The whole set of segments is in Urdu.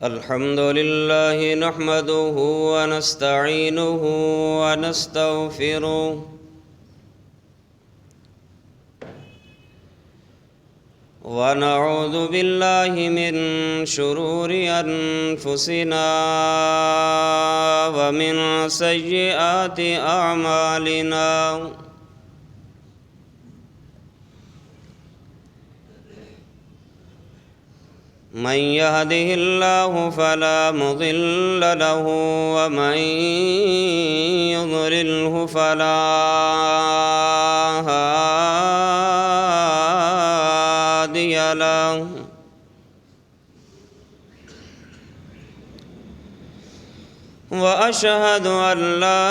الحمد لله نحمده ونستعينه ونستغفره ونعوذ بالله من شرور أنفسنا ومن سيئات أعمالنا من يهده الله فلا مضل له ومن يضلله فلا هادي له وأشهد أن لا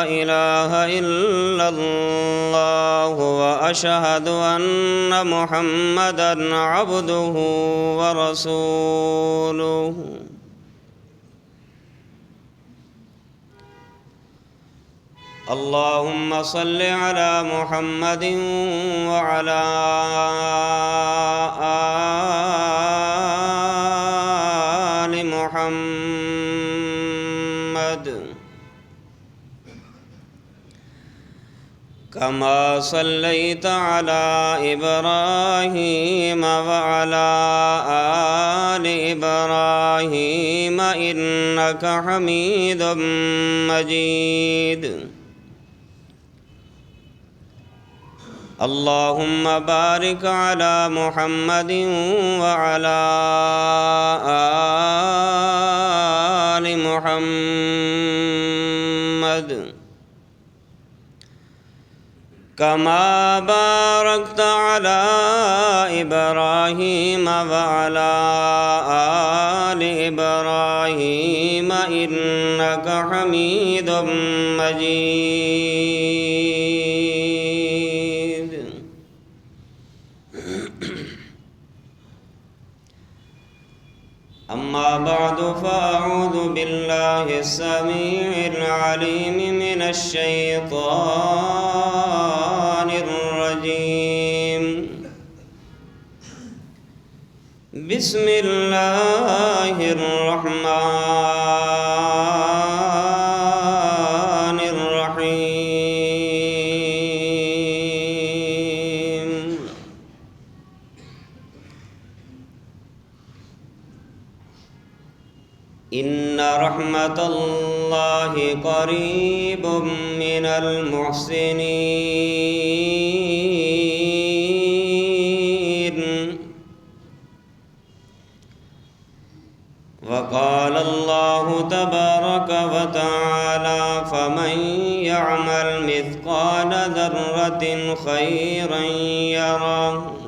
إله إلا الله وأشهد أن محمدًا عبده ورسوله اللهم صل على محمد وعلى آل محمد كما صليت على إبراهيم وعلى آل إبراهيم إنك حميد مجيد اللهم بارك على محمد وعلى آل محمد كما باركت على إبراهيم وعلى آل إبراهيم إنك حميد مجيد أما بعد فأعوذ بالله السميع العليم من الشيطان الرجيم بسم الله الرحمن الرحيم إن رحمة الله قريب من المحسنين وقال الله تبارك وتعالى فمن يعمل مثقال ذرة خيرا يره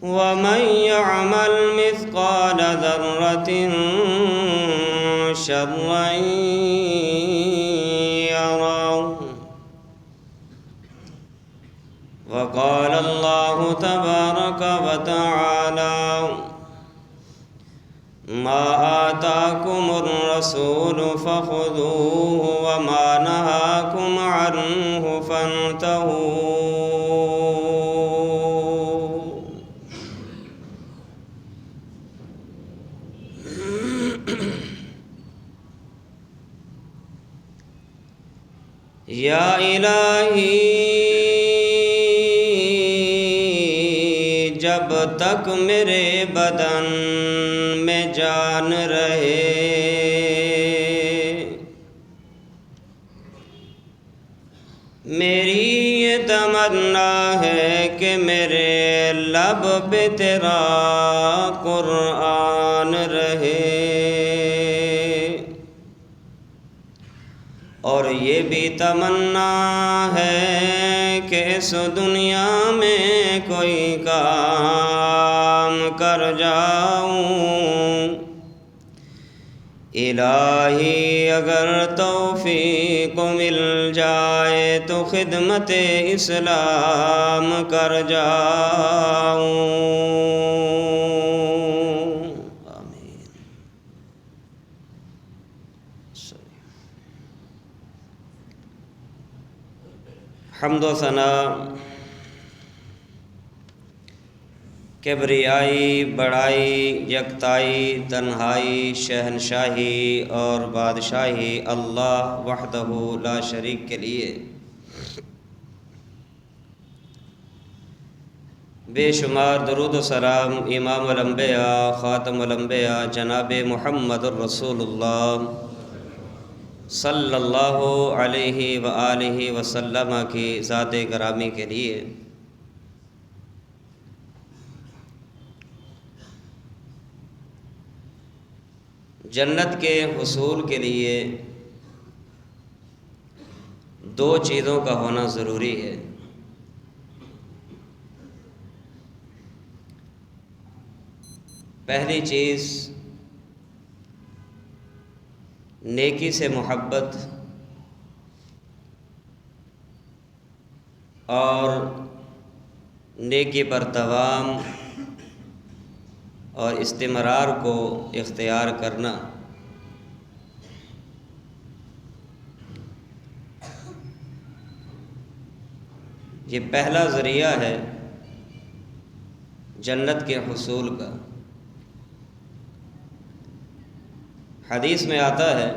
ومن يعمل مثقال ذرة شرا يره وقال الله تبارك وتعالى ما آتاكم الرسول فخذوه وما نهاكم عنه فانتهوا یا الہی جب تک میرے بدن میں جان رہے میری یہ تمنا ہے کہ میرے لب پہ تیرا قرآن رہے اور یہ بھی تمنا ہے کہ اس دنیا میں کوئی کام کر جاؤں الہی اگر توفیق مل جائے تو خدمت اسلام کر جاؤں حمد و ثنا کبریائی، بڑائی، یکتائی، تنہائی، شہنشاہی اور بادشاہی اللہ وحدہ لا شریک کے لیے۔ بے شمار درود و سلام امام الانبیاء خاتم الانبیاء جناب محمد الرسول اللہ صلی اللہ علیہ وآلہ وسلم کی ذات گرامی کے لیے۔ جنت کے حصول کے لیے دو چیزوں کا ہونا ضروری ہے۔ پہلی چیز نیکی سے محبت اور نیکی پر دوام اور استمرار کو اختیار کرنا۔ یہ پہلا ذریعہ ہے جنت کے حصول کا۔ حدیث میں آتا ہے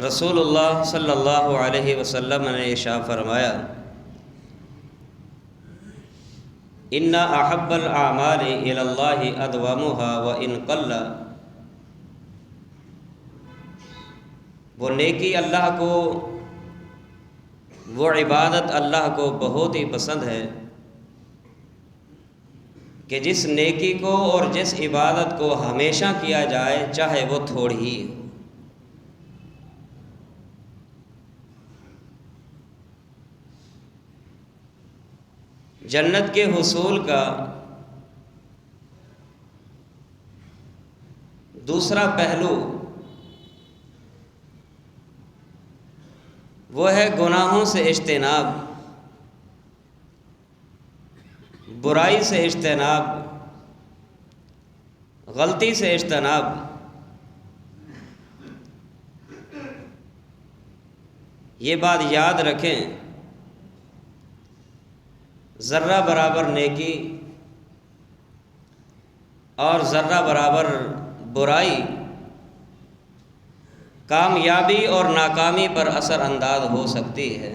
رسول اللہ صلی اللہ علیہ وسلم نے ارشاد فرمایا ان احب الاعمال الی اللہ ادومها وان قل۔ وہ نیکی اللہ کو، وہ عبادت اللہ کو بہت ہی پسند ہے کہ جس نیکی کو اور جس عبادت کو ہمیشہ کیا جائے چاہے وہ تھوڑی ہی ہو۔ جنت کے حصول کا دوسرا پہلو وہ ہے گناہوں سے اجتناب، برائی سے اجتناب، غلطی سے اجتناب۔ یہ بات یاد رکھیں، ذرہ برابر نیکی اور ذرہ برابر برائی کامیابی اور ناکامی پر اثر انداز ہو سکتی ہے۔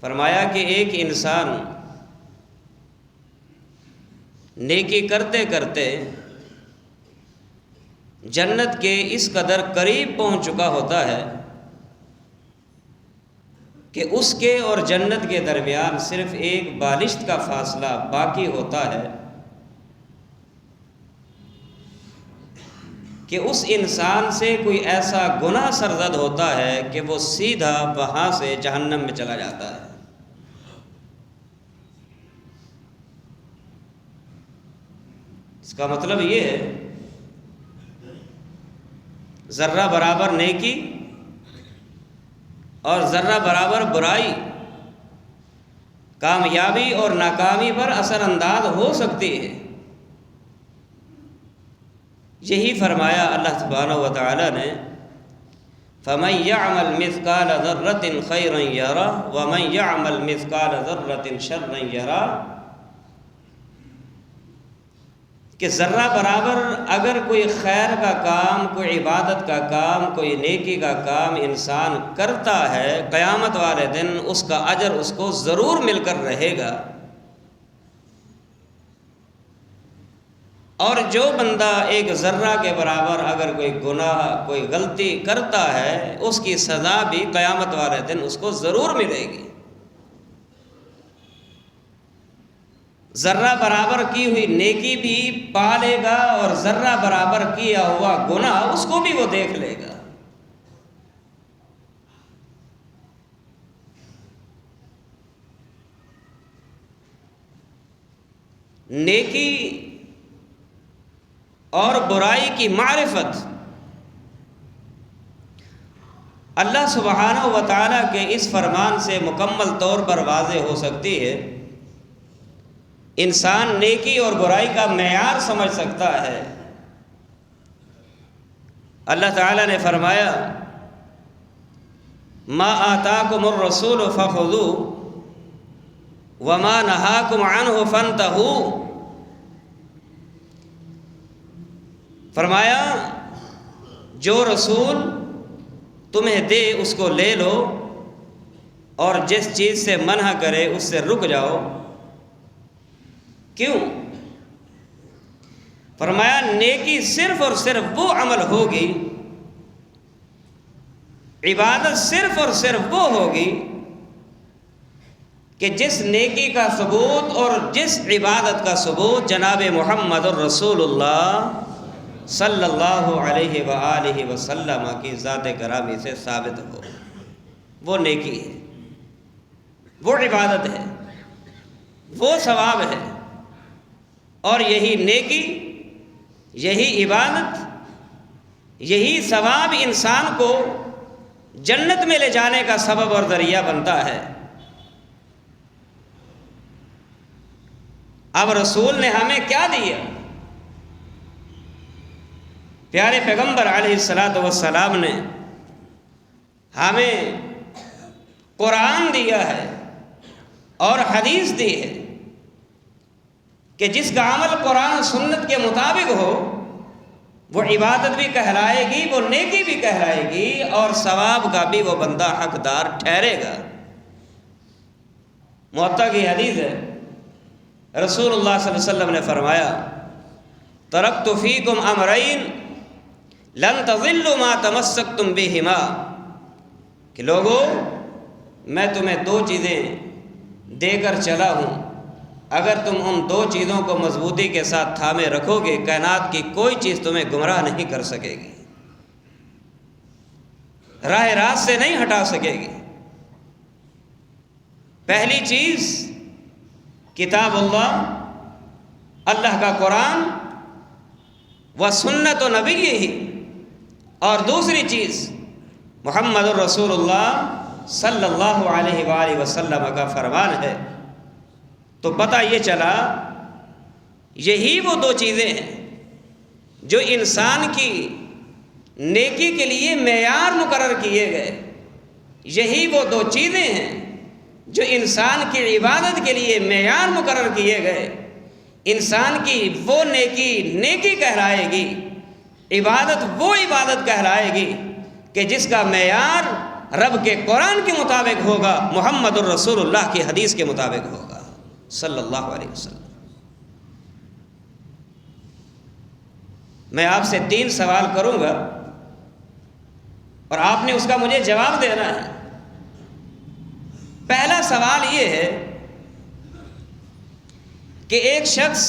فرمایا کہ ایک انسان نیکی کرتے کرتے جنت کے اس قدر قریب پہنچ چکا ہوتا ہے کہ اس کے اور جنت کے درمیان صرف ایک بالشت کا فاصلہ باقی ہوتا ہے کہ اس انسان سے کوئی ایسا گناہ سرزد ہوتا ہے کہ وہ سیدھا وہاں سے جہنم میں چلا جاتا ہے۔ اس کا مطلب یہ ہے ذرہ برابر نیکی اور ذرہ برابر برائی کامیابی اور ناکامی پر اثر انداز ہو سکتی ہے۔ یہی فرمایا اللہ سبحانہ و تعالی نے فَمَن يَعْمَلْ مِثْقَالَ ذَرَّةٍ خَيْرًا يَرَهُ وَمَن يَعْمَلْ مِثْقَالَ ذَرَّةٍ شَرًّا يَرَهُ، کہ ذرہ برابر اگر کوئی خیر کا کام، کوئی عبادت کا کام، کوئی نیکی کا کام انسان کرتا ہے، قیامت والے دن اس کا اجر اس کو ضرور مل کر رہے گا۔ اور جو بندہ ایک ذرہ کے برابر اگر کوئی گناہ، کوئی غلطی کرتا ہے، اس کی سزا بھی قیامت والے دن اس کو ضرور ملے گی۔ ذرہ برابر کی ہوئی نیکی بھی پا لے گا اور ذرہ برابر کیا ہوا گناہ اس کو بھی وہ دیکھ لے گا۔ نیکی اور برائی کی معرفت اللہ سبحانہ و تعالیٰ کے اس فرمان سے مکمل طور پر واضح ہو سکتی ہے۔ انسان نیکی اور برائی کا معیار سمجھ سکتا ہے۔ اللہ تعالیٰ نے فرمایا ما آتاکم الرسول فخذوہ وما نہاکم عنہ فانتہوا، فرمایا جو رسول تمہیں دے اس کو لے لو، اور جس چیز سے منع کرے اس سے رک جاؤ۔ کیوں؟ فرمایا نیکی صرف اور صرف وہ عمل ہوگی، عبادت صرف اور صرف وہ ہوگی کہ جس نیکی کا ثبوت اور جس عبادت کا ثبوت جناب محمد الرسول اللہ صلی اللہ علیہ وآلہ وسلم کی ذات گرامی سے ثابت ہو، وہ نیکی ہے، وہ عبادت ہے، وہ ثواب ہے۔ اور یہی نیکی، یہی عبادت، یہی ثواب انسان کو جنت میں لے جانے کا سبب اور ذریعہ بنتا ہے۔ اب رسول نے ہمیں کیا دیا؟ پیارے پیغمبر علیہ السلام نے ہمیں قرآن دیا ہے اور حدیث دی ہے کہ جس کا عمل قرآن و سنت کے مطابق ہو وہ عبادت بھی کہلائے گی، وہ نیکی بھی کہلائے گی، اور ثواب کا بھی وہ بندہ حقدار ٹھہرے گا۔ موطا کی حدیث ہے، رسول اللہ صلی اللہ علیہ وسلم نے فرمایا ترکت فیکم امرین لن تضلوا ما تمسکتم بہما، کہ لوگو میں تمہیں دو چیزیں دے کر چلا ہوں، اگر تم ان دو چیزوں کو مضبوطی کے ساتھ تھامے رکھو گے کائنات کی کوئی چیز تمہیں گمراہ نہیں کر سکے گی، راہ راست سے نہیں ہٹا سکے گی۔ پہلی چیز کتاب اللہ، اللہ کا قرآن و سنت و نبی ہی، اور دوسری چیز محمد الرسول اللہ صلی اللہ علیہ وآلہ وسلم کا فرمان ہے۔ تو پتہ یہ چلا یہی وہ دو چیزیں ہیں جو انسان کی نیکی کے لیے معیار مقرر کیے گئے، یہی وہ دو چیزیں ہیں جو انسان کی عبادت کے لیے معیار مقرر کیے گئے۔ انسان کی وہ نیکی نیکی کہلائے گی، عبادت وہ عبادت کہلائے گی کہ جس کا معیار رب کے قرآن کے مطابق ہوگا، محمد الرسول اللہ کی حدیث کے مطابق ہوگا صلی اللہ علیہ وسلم۔ میں آپ سے 3 سوال کروں گا اور آپ نے اس کا مجھے جواب دینا ہے۔ پہلا سوال یہ ہے کہ ایک شخص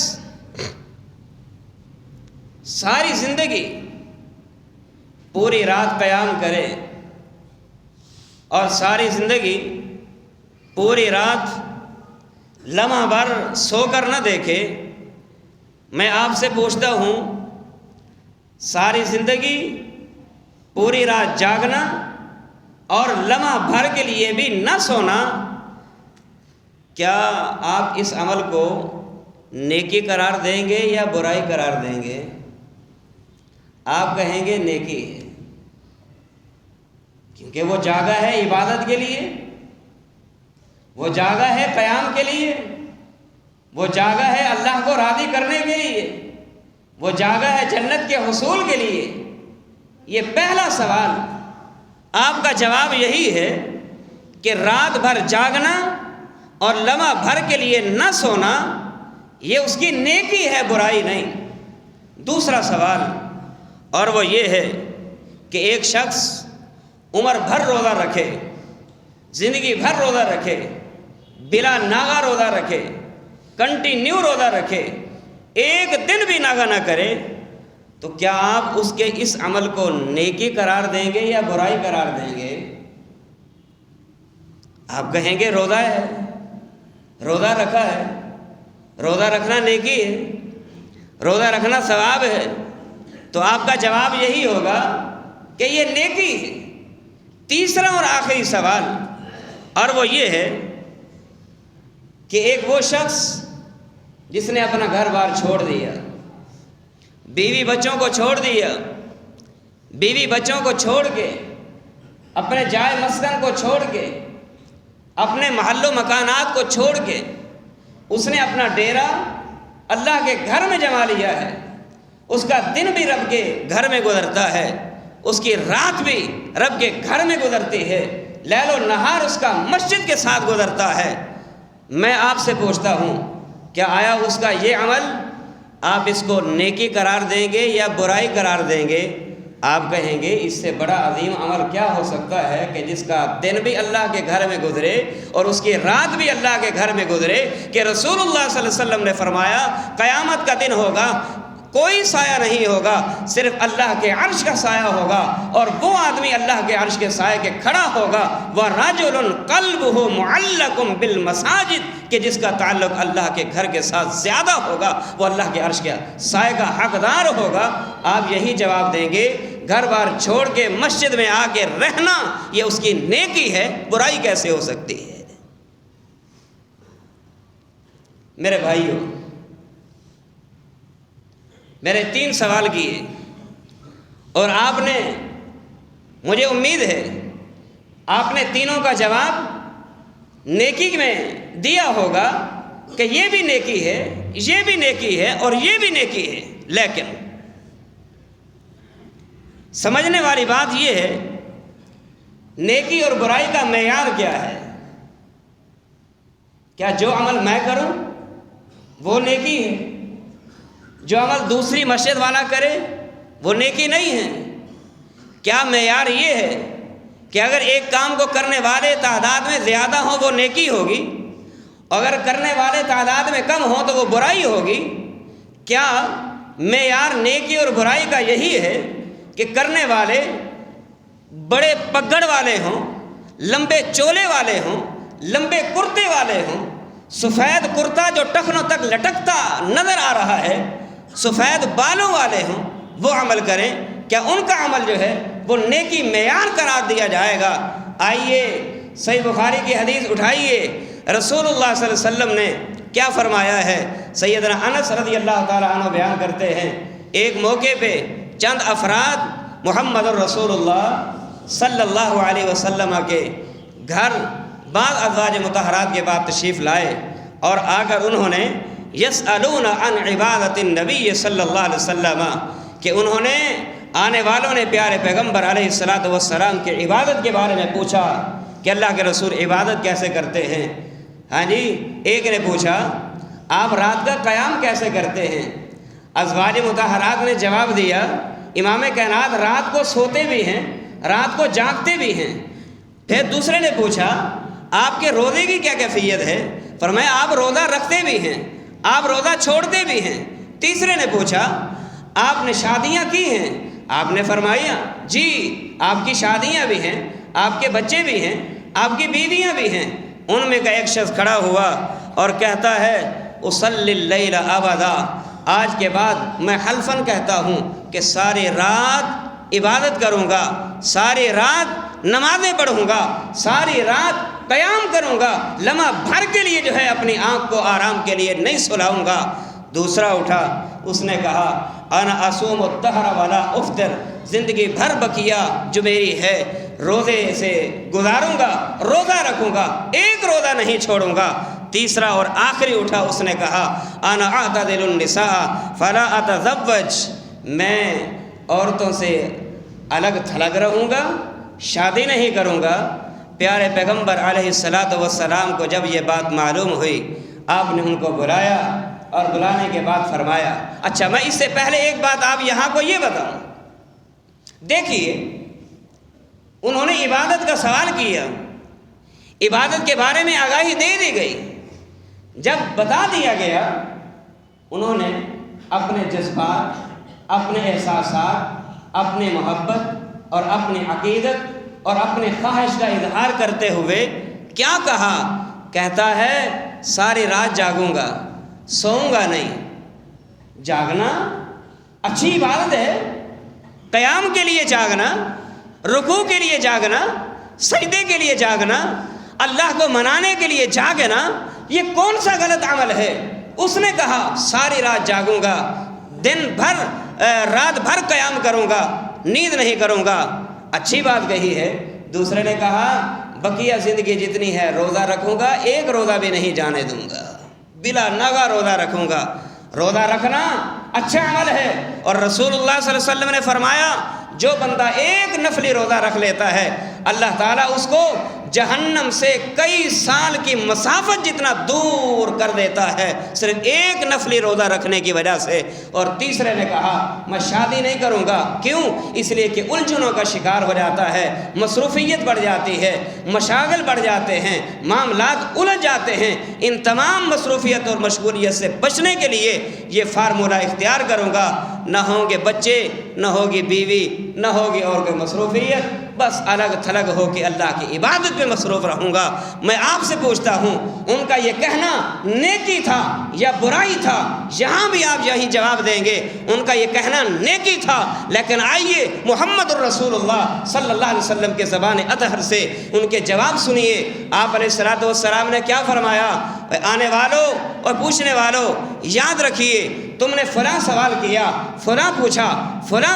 ساری زندگی پوری رات قیام کرے اور ساری زندگی پوری رات لمحہ بھر سو کر نہ دیکھے، میں آپ سے پوچھتا ہوں ساری زندگی پوری رات جاگنا اور لمحہ بھر کے لیے بھی نہ سونا، کیا آپ اس عمل کو نیکی قرار دیں گے یا برائی قرار دیں گے؟ آپ کہیں گے نیکی ہے، کیونکہ وہ جاگا ہے عبادت کے لیے، وہ جاگا ہے قیام کے لیے، وہ جاگا ہے اللہ کو راضی کرنے کے لیے، وہ جاگا ہے جنت کے حصول کے لیے۔ یہ پہلا سوال، آپ کا جواب یہی ہے کہ رات بھر جاگنا اور لمحہ بھر کے لیے نہ سونا یہ اس کی نیکی ہے، برائی نہیں۔ دوسرا سوال، اور وہ یہ ہے کہ ایک شخص عمر بھر روزہ رکھے، زندگی بھر روزہ رکھے، بلا ناغہ روزہ رکھے، کنٹینیو روزہ رکھے، ایک دن بھی ناغہ نہ کرے، تو کیا آپ اس کے اس عمل کو نیکی قرار دیں گے یا برائی قرار دیں گے؟ آپ کہیں گے روزہ ہے، روزہ رکھا ہے، روزہ رکھنا نیکی ہے، روزہ رکھنا ثواب ہے، تو آپ کا جواب یہی ہوگا کہ یہ نیکی ہے۔ تیسرا اور آخری سوال، اور وہ یہ ہے کہ ایک وہ شخص جس نے اپنا گھر بار چھوڑ دیا، بیوی بچوں کو چھوڑ دیا، بیوی بچوں کو چھوڑ کے اپنے جائے مسکن کو چھوڑ کے، اپنے محل و مکانات کو چھوڑ کے اس نے اپنا ڈیرا اللہ کے گھر میں جما لیا ہے۔ اس کا دن بھی رب کے گھر میں گزرتا ہے، اس کی رات بھی رب کے گھر میں گزرتی ہے، لیل و نہار اس کا مسجد کے ساتھ گزرتا ہے۔ میں آپ سے پوچھتا ہوں، کیا آیا اس کا یہ عمل آپ اس کو نیکی قرار دیں گے یا برائی قرار دیں گے؟ آپ کہیں گے اس سے بڑا عظیم عمل کیا ہو سکتا ہے کہ جس کا دن بھی اللہ کے گھر میں گزرے اور اس کی رات بھی اللہ کے گھر میں گزرے، کہ رسول اللہ صلی اللہ علیہ وسلم نے فرمایا قیامت کا دن ہوگا، کوئی سایہ نہیں ہوگا، صرف اللہ کے عرش کا سایہ ہوگا، اور وہ آدمی اللہ کے عرش کے سائے کے کھڑا ہوگا وَرَجُلٌ قَلْبُهُ مُعَلَّقٌ بِالْمَسَاجِدِ، کہ جس کا تعلق اللہ کے گھر کے ساتھ زیادہ ہوگا، وہ اللہ کے عرش کے سائے کا حقدار ہوگا۔ آپ یہی جواب دیں گے گھر بار چھوڑ کے مسجد میں آ کے رہنا یہ اس کی نیکی ہے، برائی کیسے ہو سکتی ہے؟ میرے بھائیوں، میرے 3 سوال کیے اور آپ نے، مجھے امید ہے آپ نے تینوں کا جواب نیکی میں دیا ہوگا کہ یہ بھی نیکی ہے، یہ بھی نیکی ہے اور یہ بھی نیکی ہے۔ لیکن سمجھنے والی بات یہ ہے نیکی اور برائی کا معیار کیا ہے؟ کیا جو عمل میں کروں وہ نیکی ہے؟ جو عمل دوسری مسجد والا کرے وہ نیکی نہیں ہے؟ کیا معیار یہ ہے کہ اگر ایک کام کو کرنے والے تعداد میں زیادہ ہوں وہ نیکی ہوگی، اگر کرنے والے تعداد میں کم ہوں تو وہ برائی ہوگی؟ کیا معیار نیکی اور برائی کا یہی ہے کہ کرنے والے بڑے پگڑ والے ہوں، لمبے چولے والے ہوں، لمبے کرتے والے ہوں، سفید کرتا جو ٹخنوں تک لٹکتا نظر آ رہا ہے، سفید بالوں والے ہوں، وہ عمل کریں؟ کیا ان کا عمل جو ہے وہ نیکی معیار قرار دیا جائے گا؟ آئیے صحیح بخاری کی حدیث اٹھائیے، رسول اللہ صلی اللہ علیہ وسلم نے کیا فرمایا ہے؟ سیدنا انس رضی اللہ تعالی عنہ بیان کرتے ہیں، ایک موقع پہ چند افراد محمد الرسول اللہ صلی اللہ علیہ وسلم کے گھر بعض ازواج مطہرات کے بعد تشریف لائے اور آ کر انہوں نے یسألون عن عبادت النبی صلی اللہ علیہ وسلم، کہ انہوں نے آنے والوں نے پیارے پیغمبر علیہ الصلاۃ والسلام کی عبادت کے بارے میں پوچھا کہ اللہ کے رسول عبادت کیسے کرتے ہیں؟ ہاں جی، ایک نے پوچھا آپ رات کا قیام کیسے کرتے ہیں؟ ازواج مطہرات نے جواب دیا امام کائنات رات کو سوتے بھی ہیں، رات کو جاگتے بھی ہیں۔ پھر دوسرے نے پوچھا آپ کے روزے کی کیا کیفیت ہے؟ فرمایا آپ روزہ رکھتے بھی ہیں، آپ روزہ چھوڑتے بھی ہیں۔ تیسرے نے پوچھا آپ نے شادیاں کی ہیں؟ آپ نے فرمایا جی آپ کی شادیاں بھی ہیں، آپ کے بچے بھی ہیں، آپ کی بیویاں بھی ہیں۔ ان میں کا ایک شخص کھڑا ہوا اور کہتا ہے اصلی اللیل ابدا، آج کے بعد میں حلفاً کہتا ہوں کہ ساری رات عبادت کروں گا، ساری رات نمازیں پڑھوں گا، ساری رات قیام کروں گا، لمحہ بھر کے لیے جو ہے اپنی آنکھ کو آرام کے لیے نہیں سلاؤں گا۔ دوسرا اٹھا، اس نے کہا انا اصوم الدہر ولا افطر، زندگی بھر بقیہ جو میری ہے روزے سے گزاروں گا، روزہ رکھوں گا، ایک روزہ نہیں چھوڑوں گا۔ تیسرا اور آخری اٹھا، اس نے کہا انا اعتزل النساء فلا اتزوج، میں عورتوں سے الگ تھلگ رہوں گا، شادی نہیں کروں گا۔ پیارے پیغمبر علیہ الصلاۃ والسلام کو جب یہ بات معلوم ہوئی، آپ نے ان کو بلایا اور بلانے کے بعد فرمایا، اچھا میں اس سے پہلے ایک بات آپ یہاں کو یہ بتاؤں، دیکھیے انہوں نے عبادت کا سوال کیا، عبادت کے بارے میں آگاہی دے دی گئی، جب بتا دیا گیا انہوں نے اپنے جذبات، اپنے احساسات، اپنی محبت اور اپنی عقیدت اور اپنے خواہش کا اظہار کرتے ہوئے کیا کہا؟ کہتا ہے ساری رات جاگوں گا، سوؤں گا نہیں۔ جاگنا اچھی عبادت ہے، قیام کے لیے جاگنا، رکوع کے لیے جاگنا، سجدے کے لیے جاگنا، اللہ کو منانے کے لیے جاگنا، یہ کون سا غلط عمل ہے؟ اس نے کہا ساری رات جاگوں گا، دن بھر رات بھر قیام کروں گا، نیند نہیں کروں گا۔ اچھی بات کہی ہے، دوسرے نے کہا بقیہ زندگی جتنی ہے روزہ رکھوں گا، ایک روزہ بھی نہیں جانے دوں گا، بلا ناغہ روزہ رکھوں گا۔ روزہ رکھنا اچھا عمل ہے، اور رسول اللہ صلی اللہ علیہ وسلم نے فرمایا جو بندہ ایک نفلی روزہ رکھ لیتا ہے اللہ تعالیٰ اس کو جہنم سے کئی سال کی مسافت جتنا دور کر دیتا ہے، صرف ایک نفلی روزہ رکھنے کی وجہ سے۔ اور تیسرے نے کہا میں شادی نہیں کروں گا، کیوں؟ اس لیے کہ الجھنوں کا شکار ہو جاتا ہے، مصروفیت بڑھ جاتی ہے، مشاغل بڑھ جاتے ہیں، معاملات الجھ جاتے ہیں۔ ان تمام مصروفیت اور مشغولیت سے بچنے کے لیے یہ فارمولہ اختیار کروں گا، نہ ہوں گے بچے، نہ ہوگی بیوی، نہ ہوگی اور کوئی مصروفیت، بس الگ تھلگ ہو کے اللہ کی عبادت میں مصروف رہوں گا۔ میں آپ سے پوچھتا ہوں ان کا یہ کہنا نیکی تھا یا برائی تھا؟ یہاں بھی آپ یہی جواب دیں گے ان کا یہ کہنا نیکی تھا، لیکن آئیے محمد الرسول اللہ صلی اللہ علیہ وسلم کے زبان اطہر سے ان کے جواب سنیے۔ آپ علیہ الصلوۃ والسلام نے کیا فرمایا؟ آنے والوں اور پوچھنے والوں یاد رکھیے تم نے فلاں سوال کیا، فلاں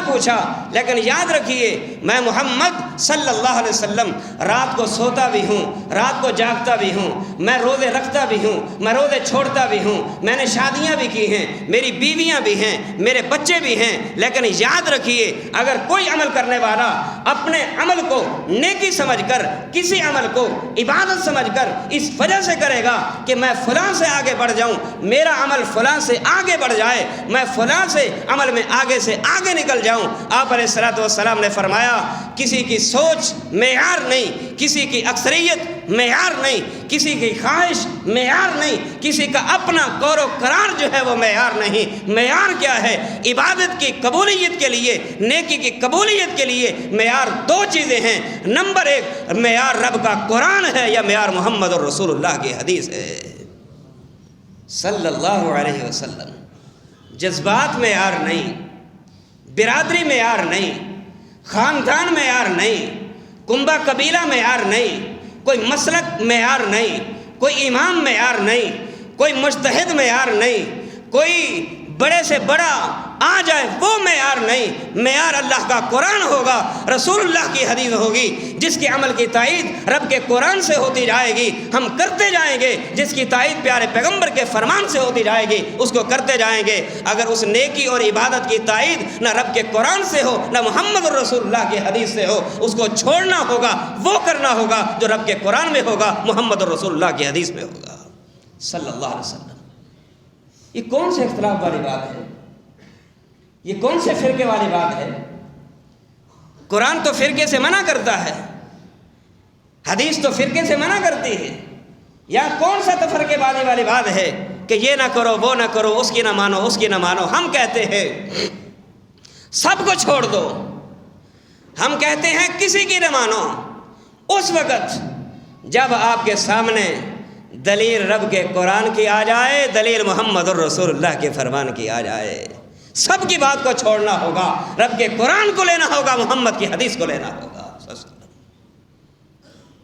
پوچھا، لیکن یاد رکھیے میں محمد صلی اللہ علیہ وسلم رات کو سوتا بھی ہوں، رات کو جاگتا بھی ہوں، میں روزے رکھتا بھی ہوں، میں روزے چھوڑتا بھی ہوں، میں نے شادیاں بھی کی ہیں، میری بیویاں بھی ہیں، میرے بچے بھی ہیں، لیکن یاد رکھیے اگر کوئی عمل کرنے والا اپنے عمل کو نیکی سمجھ کر، کسی عمل کو عبادت سمجھ کر اس وجہ سے کرے گا کہ میں فلاں سے آگے بڑھ جاؤں، میرا عمل فلاں سے آگے بڑھ جائے، میں فلاں سے عمل میں آگے سے آگے نکل جاؤں۔ آپ علیہ الصلوۃ والسلام نے فرمایا کسی کی سوچ معیار نہیں، کسی کی اکثریت معیار نہیں، کسی کی خواہش معیار نہیں، کسی کا اپنا قور و قرار جو ہے وہ معیار نہیں۔ معیار کیا ہے؟ عبادت کی قبولیت کے لیے، نیکی کی قبولیت کے لیے معیار دو چیزیں ہیں۔ نمبر ایک معیار رب کا قرآن ہے یا معیار محمد الرسول اللہ کی حدیث ہے صلی اللہ علیہ وسلم۔ جذبات معیار نہیں، برادری معیار نہیں، خاندان معیار نہیں، کنبہ قبیلہ معیار نہیں، کوئی مسلک معیار نہیں، کوئی امام معیار نہیں، کوئی مجتہد معیار نہیں، کوئی بڑے سے بڑا آ جائے وہ معیار نہیں۔ معیار اللہ کا قرآن ہوگا، رسول اللہ کی حدیث ہوگی، جس کے عمل کی تائید رب کے قرآن سے ہوتی جائے گی ہم کرتے جائیں گے، جس کی تائید پیارے پیغمبر کے فرمان سے ہوتی جائے گی اس کو کرتے جائیں گے۔ اگر اس نیکی اور عبادت کی تائید نہ رب کے قرآن سے ہو نہ محمد الرسول اللہ کی حدیث سے ہو، اس کو چھوڑنا ہوگا، وہ کرنا ہوگا جو رب کے قرآن میں ہوگا، محمد الرسول اللہ کی حدیث میں ہوگا صلی اللہ علیہ وسلم۔ یہ کون سے اختلاف والی بات ہے؟ یہ کون سے فرقے والی بات ہے؟ قرآن تو فرقے سے منع کرتا ہے، حدیث تو فرقے سے منع کرتی ہے، یا کون سا تفرقے والی بات ہے کہ یہ نہ کرو وہ نہ کرو، اس کی نہ مانو اس کی نہ مانو۔ ہم کہتے ہیں سب کو چھوڑ دو، ہم کہتے ہیں کسی کی نہ مانو اس وقت جب آپ کے سامنے دلیل رب کے قرآن کی آ جائے، دلیل محمد الرسول اللہ کے فرمان کی آ جائے۔ سب کی بات کو چھوڑنا ہوگا، رب کے قرآن کو لینا ہوگا، محمد کی حدیث کو لینا ہوگا۔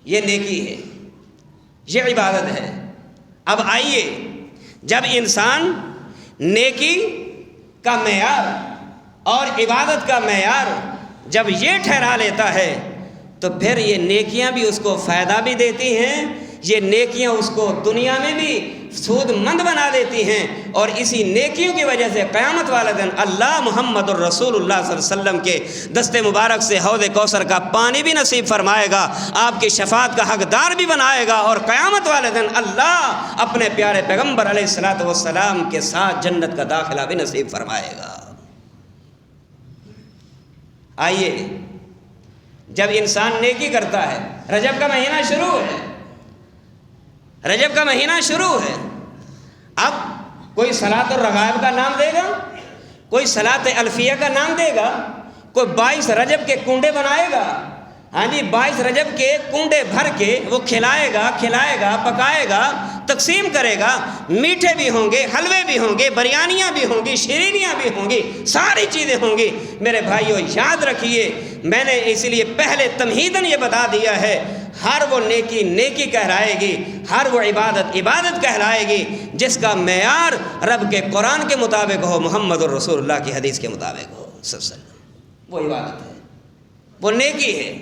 یہ نیکی ہے، یہ عبادت ہے۔ اب آئیے جب انسان نیکی کا معیار اور عبادت کا معیار جب یہ ٹھہرا لیتا ہے تو پھر یہ نیکیاں بھی اس کو فائدہ بھی دیتی ہیں، یہ نیکیاں اس کو دنیا میں بھی سود مند بنا دیتی ہیں، اور اسی نیکیوں کی وجہ سے قیامت والے دن اللہ محمد الرسول اللہ صلی اللہ علیہ وسلم کے دست مبارک سے حوض کوثر کا پانی بھی نصیب فرمائے گا، آپ کی شفاعت کا حقدار بھی بنائے گا، اور قیامت والے دن اللہ اپنے پیارے پیغمبر علیہ الصلوۃ والسلام کے ساتھ جنت کا داخلہ بھی نصیب فرمائے گا۔ آئیے جب انسان نیکی کرتا ہے، رجب کا مہینہ شروع ہے، رجب کا مہینہ شروع ہے، اب کوئی صلاۃ الرغائب کا نام دے گا، کوئی صلاۃ الفیہ کا نام دے گا، کوئی 22 رجب کے کنڈے بنائے گا، ہاں جی 22 رجب کے کنڈے بھر کے وہ کھلائے گا پکائے گا، تقسیم کرے گا، میٹھے بھی ہوں گے، حلوے بھی ہوں گے، بریانیاں بھی ہوں گی، شیرینیاں بھی ہوں گی، ساری چیزیں ہوں گی۔ میرے بھائیو یاد رکھیے، میں نے اس لیے پہلے تمہیداً یہ بتا دیا ہے، ہر وہ نیکی نیکی کہلائے گی، ہر وہ عبادت عبادت کہلائے گی جس کا معیار رب کے قرآن کے مطابق ہو، محمد الرسول اللہ کی حدیث کے مطابق ہو صلی اللہ علیہ وسلم۔ وہ عبادت ہے، وہ نیکی ہے۔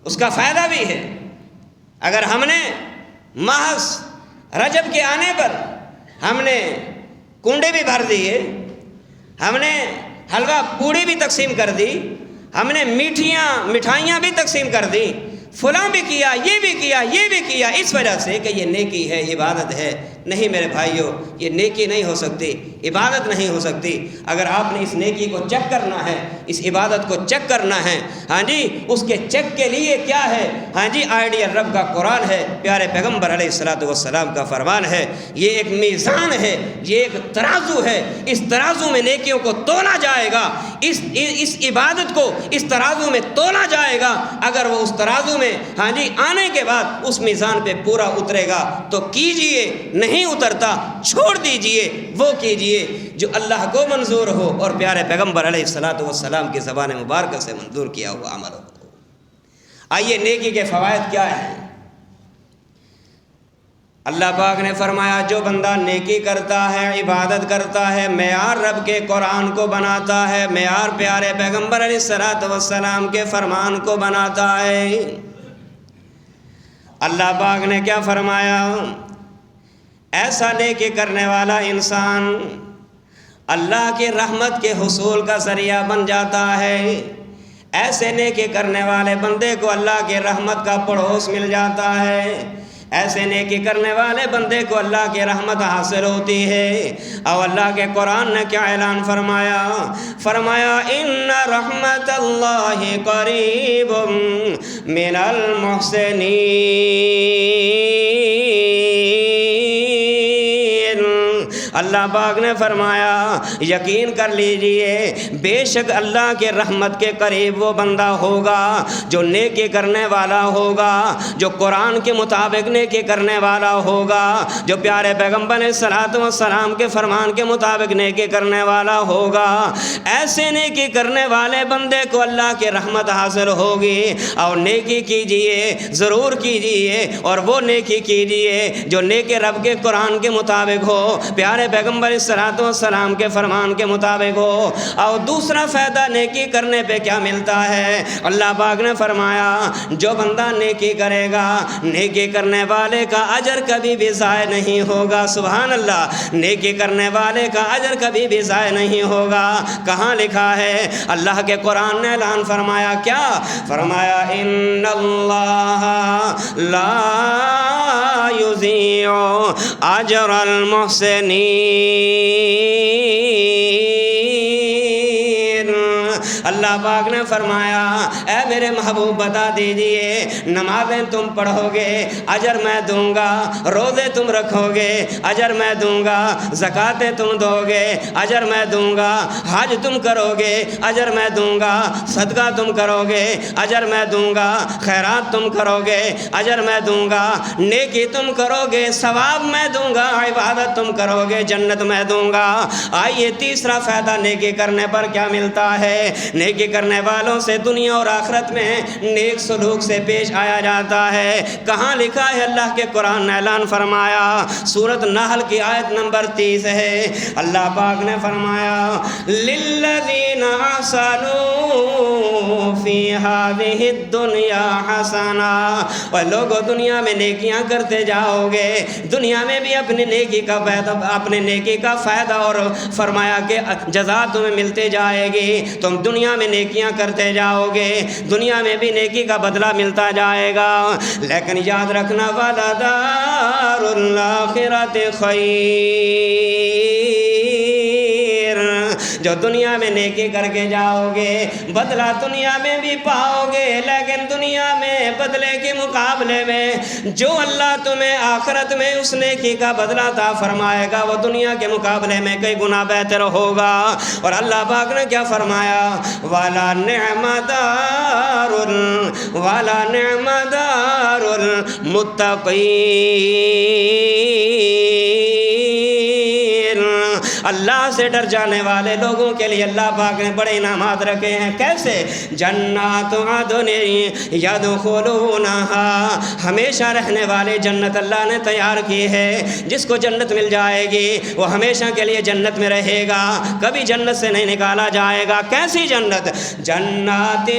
اس کا فائدہ بھی ہے۔ اگر ہم نے محض رجب کے آنے پر ہم نے کنڈے بھی بھر دیے، ہم نے حلوہ پوڑی بھی تقسیم کر دی، ہم نے مٹھائیاں بھی تقسیم کر دی، فلاں بھی کیا، یہ بھی کیا، یہ بھی کیا، اس وجہ سے کہ یہ نیکی ہے، عبادت ہے، نہیں میرے بھائیوں، یہ نیکی نہیں ہو سکتی، عبادت نہیں ہو سکتی۔ اگر آپ نے اس نیکی کو چیک کرنا ہے، اس عبادت کو چیک کرنا ہے، ہاں جی، اس کے چیک کے لیے کیا ہے؟ ہاں جی، آئیڈیل رب کا قرآن ہے، پیارے پیغمبر علیہ الصلوۃ والسلام کا فرمان ہے، یہ ایک میزان ہے، یہ ایک ترازو ہے، اس ترازو میں نیکیوں کو تولا جائے گا، اس عبادت کو اس ترازو میں تولا جائے گا۔ اگر وہ اس ترازو میں ہاں جی آنے کے بعد اس میزان پہ پورا اترے گا تو کیجئے، نہیں اترتا چھوڑ دیجئے، وہ کیجئے جو اللہ کو منظور ہو اور پیارے پیغمبر علیہ الصلوۃ والسلام کی زبان مبارکہ سے منظور کیا ہوا عمل ہو۔ آئیے نیکی کے فوائد کیا ہیں؟ اللہ پاک نے فرمایا جو بندہ نیکی کرتا ہے، عبادت کرتا ہے، معیار رب کے قرآن کو بناتا ہے، معیار پیارے پیغمبر علیہ الصلوۃ والسلام کے فرمان کو بناتا ہے، اللہ پاک نے کیا فرمایا؟ ایسا نیکی کرنے والا انسان اللہ کی رحمت کے حصول کا ذریعہ بن جاتا ہے، ایسے نیکی کرنے والے بندے کو اللہ کی رحمت کا پڑوس مل جاتا ہے، ایسے نیکی کرنے والے بندے کو اللہ کی رحمت حاصل ہوتی ہے۔ اور اللہ کے قرآن نے کیا اعلان فرمایا؟ فرمایا ان رحمت اللہ قریب من المحسنین، اللہ پاک نے فرمایا یقین کر لیجئے بے شک اللہ کے رحمت کے قریب وہ بندہ ہوگا جو نیکی کرنے والا ہوگا، جو قرآن کے مطابق نیکی کرنے والا ہوگا، جو پیارے پیغمبر علیہ الصلوۃ والسلام کے فرمان کے مطابق نیکی کرنے والا ہوگا۔ ایسے نیکی کرنے والے بندے کو اللہ کی رحمت حاصل ہوگی۔ اور نیکی کیجئے، ضرور کیجئے، اور وہ نیکی کیجئے جو نیکی رب کے قرآن کے مطابق ہو، پیارے پیغمبر الصلوۃ والسلام کے فرمان کے مطابق ہو۔ اور دوسرا فائدہ نیکی کرنے پہ کیا ملتا ہے؟ اللہ پاک نے فرمایا جو بندہ نیکی کرے گا، نیکی کرنے والے کا اجر کبھی بھی ضائع نہیں ہوگا۔ سبحان اللہ، نیکی کرنے والے کا اجر کبھی بھی ضائع نہیں ہوگا۔ کہاں لکھا ہے؟ اللہ کے قرآن نے اعلان فرمایا، کیا فرمایا؟ ان اللہ لا یضیع اجر المحسنین، اللہ پاک نے فرمایا اے میرے محبوب بتا دیجئے نمازیں تم پڑھو گے اجر میں دوں گا، روزے تم رکھو گے اجر میں دوں گا، زکاتیں تم دو گے اجر میں دوں گا، حج تم کرو گے اجر میں دوں گا، صدقہ تم کرو گے اجر میں دوں گا، خیرات تم کرو گے اجر میں دوں گا، نیکی تم کرو گے ثواب میں دوں گا، عبادت تم کرو گے جنت میں دوں گا۔ آئیے تیسرا فائدہ نیکی کرنے پر کیا ملتا ہے؟ نیکی کرنے والوں سے دنیا اور آخرت میں نیک سلوک سے پیش آیا جاتا ہے۔ کہاں لکھا ہے؟ اللہ کے قرآن نے اعلان فرمایا، سورۃ نحل کی آیت نمبر 30 ہے، اللہ پاک نے فرمایا للذین احسنوا فی ہذہ الدنیا حسنہ، اور لوگوں دنیا میں نیکیاں کرتے جاؤ گے، دنیا میں بھی اپنے نیکی کا فائدہ اور فرمایا کہ جزا تمہیں ملتے جائے گی، تم دنیا میں نیکیاں کرتے جاؤ گے، دنیا میں بھی نیکی کا بدلہ ملتا جائے گا، لیکن یاد رکھنا وَلَدَارُ الْآخِرَةِ خَيْرٌ، جو دنیا میں نیکی کر کے جاؤ گے بدلہ دنیا میں بھی پاؤ گے، لیکن دنیا میں بدلے کے مقابلے میں جو اللہ تمہیں آخرت میں اس نیکی کا بدلہ عطا فرمائے گا وہ دنیا کے مقابلے میں کئی گنا بہتر ہوگا۔ اور اللہ پاک نے کیا فرمایا؟ وَلَا نِعْمَ دَارُ الْمُتَّقِينَ، اللہ سے ڈر جانے والے لوگوں کے لیے اللہ پاک نے بڑے انعامات رکھے ہیں۔ کیسے؟ جنات عدن یدخلونہا، ہمیشہ رہنے والے جنت اللہ نے تیار کی ہے۔ جس کو جنت مل جائے گی وہ ہمیشہ کے لیے جنت میں رہے گا، کبھی جنت سے نہیں نکالا جائے گا۔ کیسی جنت؟ جنات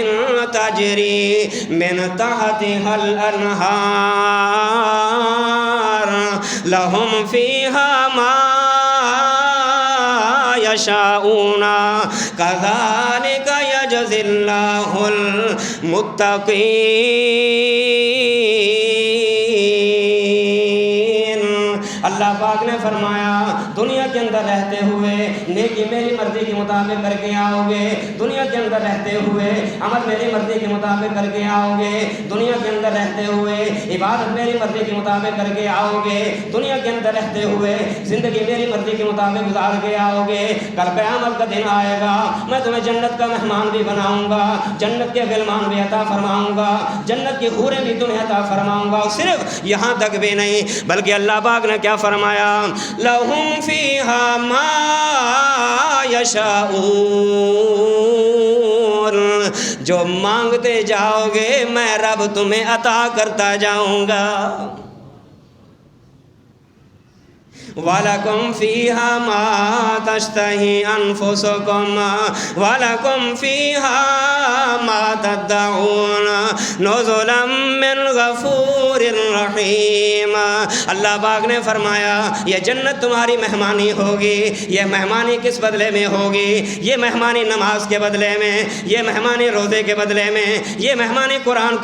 تجری من تحتها الانہار لہم فیہا ما یشاؤون کذالک یجزی اللہ المتقین۔ اللہ پاک نے فرمایا دنیا کے اندر رہتے ہوئے نیکی میری مرضی کے مطابق کر کے آؤ گے، دنیا کے اندر رہتے ہوئے عمل میری مرضی کے مطابق کر کے آؤ گے، دنیا کے اندر رہتے ہوئے عبادت میری مرضی کے مطابق کر کے آؤ گے، دنیا کے اندر رہتے ہوئے زندگی میری مرضی کے مطابق گزار کے آؤ گے۔ کل قیامت کا دن آئے گا، میں تمہیں جنت کا مہمان بھی بناؤں گا، جنت کے غلمان بھی عطا فرماؤں گا، جنت کی حوریں بھی تمہیں عطا فرماؤں گا۔ صرف یہاں تک بھی نہیں بلکہ اللہ پاک نے کیا فرمایا؟ لہم فیہا ما یشاؤون، جو مانگتے جاؤ گے میں رب تمہیں عطا کرتا جاؤں گا۔ وَلَكُمْ فِيهَا مَا تَشْتَهِي أَنفُسُكُمْ وَلَكُمْ فِيهَا مَا تَدَّعُونَ نُزُلًا مِّنْ غَفُورٍ رَحِيمٍ۔ اللہ پاک نے فرمایا یہ جنت تمہاری مہمانی ہوگی۔ یہ مہمانی کس بدلے میں ہوگی؟ یہ مہمانی نماز کے بدلے میں، یہ مہمانی روزے کے بدلے میں، یہ مہمانی قرآن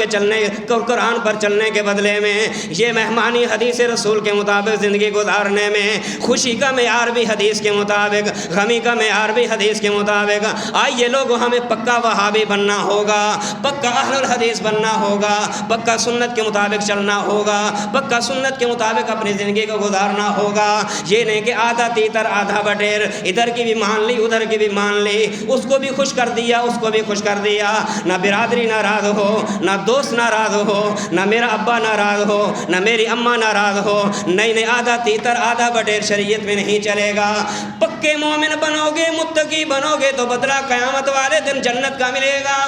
پر چلنے کے بدلے میں، یہ مہمانی حدیث رسول کے مطابق زندگی گزارنے میں، خوشی کا معیار بھی حدیث کے مطابق، غمی کا معیار بھی حدیث کے مطابق۔ آئیے لوگوں ہمیں پکا وہابی بننا ہوگا، پکا اہل الحدیث بننا ہوگا، پکا سنت کے مطابق چلنا ہوگا، پکا سنت کے مطابق اپنی زندگی کو گزارنا ہوگا۔ یہ نہیں کہ آدھا تیتر آدھا بٹیر، ادھر کی بھی مان لی ادھر کی بھی مان لی، اس کو بھی خوش کر دیا اس کو بھی خوش کر دیا، نہ برادری ناراض ہو، نہ دوست ناراض ہو، نہ میرا ابا ناراض ہو، نہ میری اماں ناراض ہو۔ نہیں آدھا تیتر آدھا بٹیر شریعت میں نہیں چلے گا۔ پکے مومن بنو گے، متقی بنو گے تو بدلہ قیامت والے دن جنت کا ملے گا۔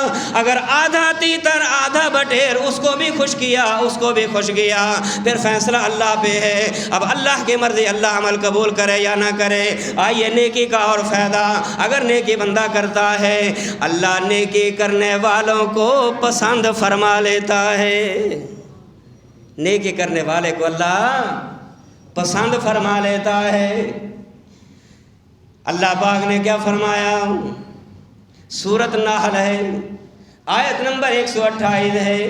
اگر آدھا تیتر آدھا بٹیر، اس کو بھی خوش کیا اس کو بھی خوش کیا، پھر فیصلہ اللہ پہ ہے۔ اب اللہ کی مرضی، اللہ عمل قبول کرے یا نہ کرے۔ آئیے نیکی کا اور فائدہ، اگر نیکی بندہ کرتا ہے اللہ نیکی کرنے والوں کو پسند فرما لیتا ہے۔ نیکی کرنے والے کو اللہ پسند فرما لیتا ہے۔ اللہ پاک نے کیا فرمایا؟ سورۃ نحل ہے، آیت نمبر 128 ہے۔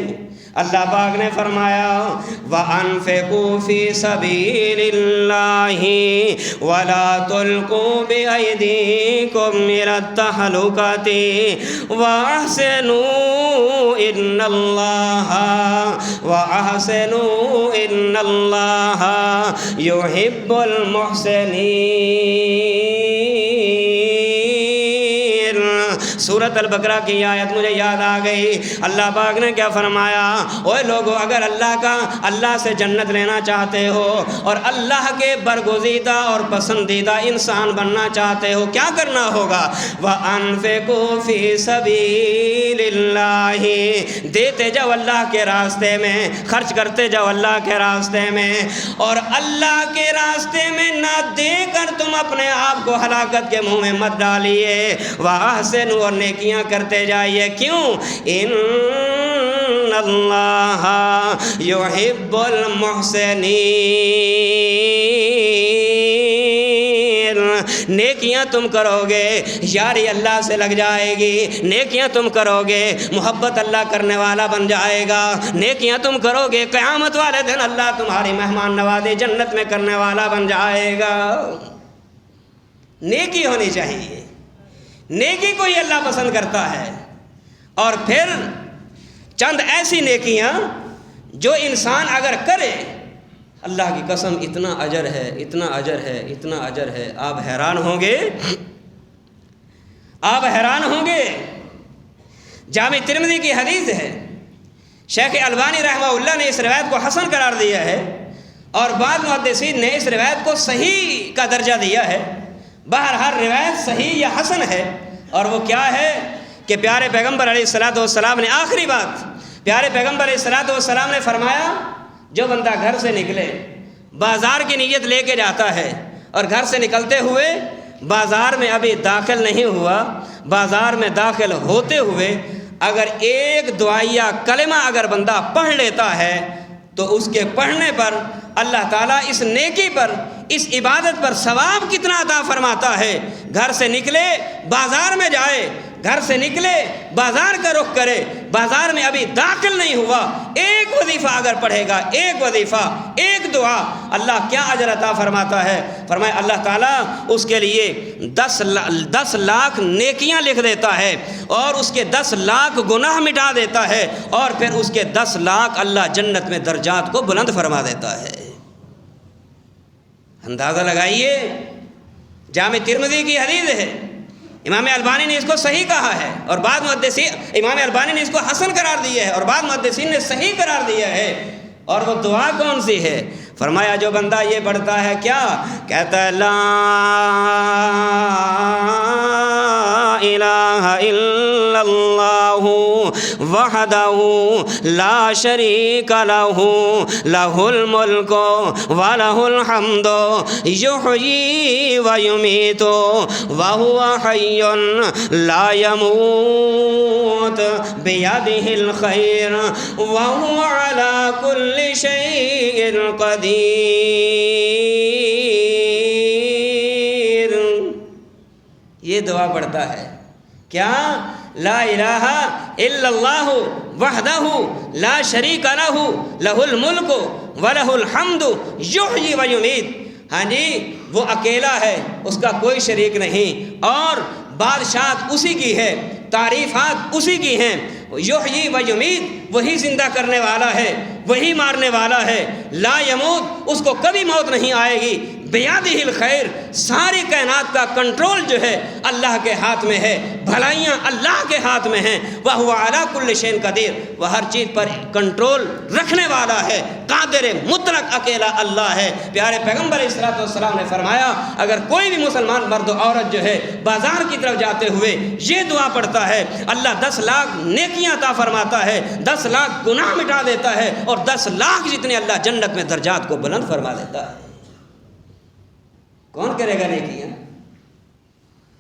اللہ پاک نے فرمایا وَأَنفِقُوا فِي سَبِيلِ اللَّهِ وَلَا تُلْقُوا بِأَيْدِيكُمْ إِلَى التَّهْلُكَةِ وَأَحْسِنُوا إِنَّ اللَّهَ يُحِبُّ الْمُحْسِنِينَ۔ سورۃ البقرہ کی آیت مجھے یاد آ گئی۔ اللہ پاک نے کیا فرمایا؟ اوے لوگو، اگر اللہ سے جنت لینا چاہتے ہو اور اللہ کے برگزیدہ اور پسندیدہ انسان بننا چاہتے ہو، کیا کرنا ہوگا؟ وَأَنفِقُوا فِي سَبِيلِ اللَّهِ، دیتے جاؤ اللہ کے راستے میں، خرچ کرتے جاؤ اللہ کے راستے میں۔ اور اللہ کے راستے میں نہ دے کر تم اپنے آپ کو ہلاکت کے منہ میں مت ڈالیے۔ وَأَحْسِنُوا، اور نیکیاں کرتے جائیے۔ کیوں؟ ان اللہ یحب المحسنین۔ نیکیاں تم کرو گے یاری اللہ سے لگ جائے گی، نیکیاں تم کرو گے محبت اللہ کرنے والا بن جائے گا، نیکیاں تم کرو گے قیامت والے دن اللہ تمہاری مہمان نوازی جنت میں کرنے والا بن جائے گا۔ نیکی ہونی چاہیے، نیکی کو ہی اللہ پسند کرتا ہے۔ اور پھر چند ایسی نیکیاں جو انسان اگر کرے، اللہ کی قسم اتنا اجر ہے اتنا اجر ہے اتنا اجر ہے، آپ حیران ہوں گے، آپ حیران ہوں گے۔ جامع ترمذی کی حدیث ہے، شیخ البانی رحمہ اللہ نے اس روایت کو حسن قرار دیا ہے، اور بعض محدثین نے اس روایت کو صحیح کا درجہ دیا ہے۔ بہرحال روایت صحیح یا حسن ہے، اور وہ کیا ہے کہ پیارے پیغمبر علیہ الصلوۃ والسلام نے آخری بات، پیارے پیغمبر علیہ الصلوۃ والسلام نے فرمایا جو بندہ گھر سے نکلے بازار کی نیت لے کے جاتا ہے اور گھر سے نکلتے ہوئے بازار میں ابھی داخل نہیں ہوا، بازار میں داخل ہوتے ہوئے اگر ایک دعائیہ کلمہ اگر بندہ پڑھ لیتا ہے تو اس کے پڑھنے پر اللہ تعالیٰ اس نیکی پر، اس عبادت پر ثواب کتنا عطا فرماتا ہے۔ گھر سے نکلے بازار میں جائے، گھر سے نکلے بازار کا رخ کرے، بازار میں ابھی داخل نہیں ہوا، ایک وظیفہ اگر پڑھے گا، ایک وظیفہ، ایک دعا، اللہ کیا اجر عطا فرماتا ہے۔ فرمائے اللہ تعالیٰ اس کے لیے 10 لاکھ نیکیاں لکھ دیتا ہے اور اس کے 10 لاکھ گناہ مٹا دیتا ہے، اور پھر اس کے 10 لاکھ اللہ جنت میں درجات کو بلند فرما دیتا ہے۔ اندازہ لگائیے، جامع ترمذی کی حدیث ہے، امام البانی نے اس کو صحیح کہا ہے، اور بعض محدثین، امام البانی نے اس کو حسن قرار دیا ہے اور بعض محدثین نے صحیح قرار دیا ہے۔ اور وہ دعا کون سی ہے؟ فرمایا جو بندہ یہ پڑھتا ہے کیا کہتا ہے، لا الہ الا اللہ وحدہ لا شریک لہ لہ الملک ولہ الحمد یحیی ویمیت وہو حی لا یموت بیدہ الخیر وہو علی کل شیء قدیر۔ یہ دعا پڑھتا ہے کیا، لا الہ الا اللہ وحدہ لا شریک لہ لہ الملک ولہ الحمد یحیی ویمیت۔ ہاں جی، وہ اکیلا ہے، اس کا کوئی شریک نہیں، اور بادشاہت اسی کی ہے، تعریفات اسی کی ہیں۔ یحیی ویمیت، وہی زندہ کرنے والا ہے، وہی مارنے والا ہے۔ لا یموت، اس کو کبھی موت نہیں آئے گی۔ بیدہ الخیر، ساری کائنات کا کنٹرول جو ہے اللہ کے ہاتھ میں ہے، بھلائیاں اللہ کے ہاتھ میں ہیں۔ وہو علی کل شیء قدیر، وہ ہر چیز پر کنٹرول رکھنے والا ہے، قادر مطلق اکیلا اللہ ہے۔ پیارے پیغمبر علیہ الصلوۃ والسلام نے فرمایا اگر کوئی بھی مسلمان مرد و عورت جو ہے بازار کی طرف جاتے ہوئے یہ دعا پڑھتا ہے، اللہ 10 لاکھ نیکیاں عطا فرماتا ہے، 10 لاکھ گناہ مٹا دیتا ہے، اور 10 لاکھ جتنے اللہ جنت میں درجات کو بلند فرما دیتا ہے۔ کون کرے گا نیکیاں؟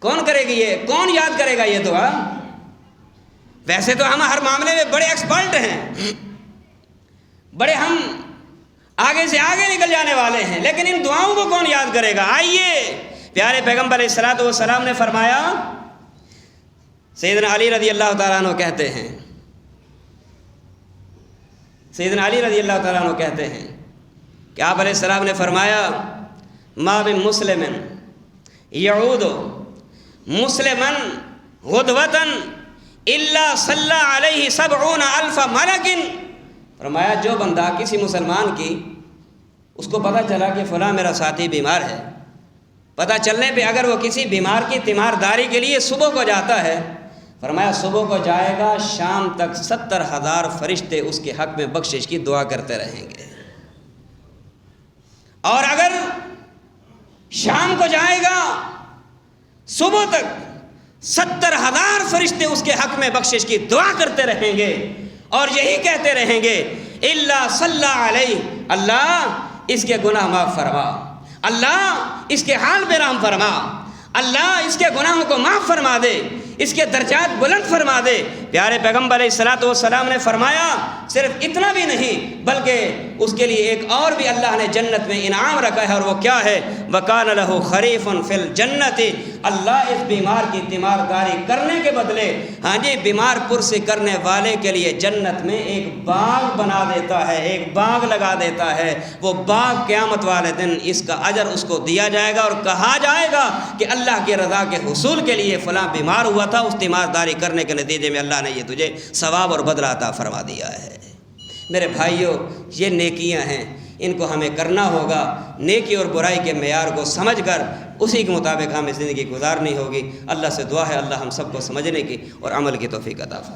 کون کرے گی یہ؟ کون یاد کرے گا یہ دعا؟ ویسے تو ہم ہر معاملے میں بڑے ایکسپرٹ ہیں، بڑے ہم آگے سے آگے نکل جانے والے ہیں، لیکن ان دعاؤں کو کون یاد کرے گا؟ آئیے، پیارے پیغمبر علیہ الصلوۃ والسلام نے فرمایا، سیدنا علی رضی اللہ تعالیٰ عنہ کہتے ہیں، سیدنا علی رضی اللہ تعالیٰ عنہ کہتے ہیں کہ آپ علیہ السلام نے فرمایا، ما من مسلم یعود مسلما غدوۃ الا صلی علیہ 70,000 ملک۔ فرمایا جو بندہ کسی مسلمان کی، اس کو پتہ چلا کہ فلاں میرا ساتھی بیمار ہے، پتہ چلنے پہ اگر وہ کسی بیمار کی تیمارداری کے لیے صبح کو جاتا ہے، فرمایا صبح کو جائے گا، شام تک 70,000 فرشتے اس کے حق میں بخشش کی دعا کرتے رہیں گے۔ اور اگر شام کو جائے گا، صبح تک 70,000 فرشتے اس کے حق میں بخشش کی دعا کرتے رہیں گے، اور یہی کہتے رہیں گے، الا صلی علیہ، اللہ اس کے گناہ معاف فرما، اللہ اس کے حال پہ رحم فرما، اللہ اس کے گناہوں کو معاف فرما دے، اس کے درجات بلند فرما دے۔ پیارے پیغمبر علیہ الصلوۃ والسلام نے فرمایا صرف اتنا بھی نہیں، بلکہ اس کے لیے ایک اور بھی اللہ نے جنت میں انعام رکھا ہے، اور وہ کیا ہے؟ وَكَانَ لَهُ خَرِيفٌ فِي الْجَنَّةِ، اللہ اس بیمار کی تیمارداری کرنے کے بدلے، ہاں جی، بیمار پرسی کرنے والے کے لیے جنت میں ایک باغ بنا دیتا ہے، ایک باغ لگا دیتا ہے۔ وہ باغ قیامت والے دن اس کا اجر اس کو دیا جائے گا، اور کہا جائے گا کہ اللہ کی رضا کے حصول کے لیے فلاں بیمار ہوا تھا، اس تیمارداری کرنے کے نتیجے میں اللہ نے یہ تجھے ثواب اور بدلہ عطا فرما دیا ہے۔ میرے بھائیوں، یہ نیکیاں ہیں، ان کو ہمیں کرنا ہوگا، نیکی اور برائی کے معیار کو سمجھ کر اسی کے مطابق ہمیں زندگی گزارنی ہوگی۔ اللہ سے دعا ہے اللہ ہم سب کو سمجھنے کی اور عمل کی توفیق عطا فرمائے۔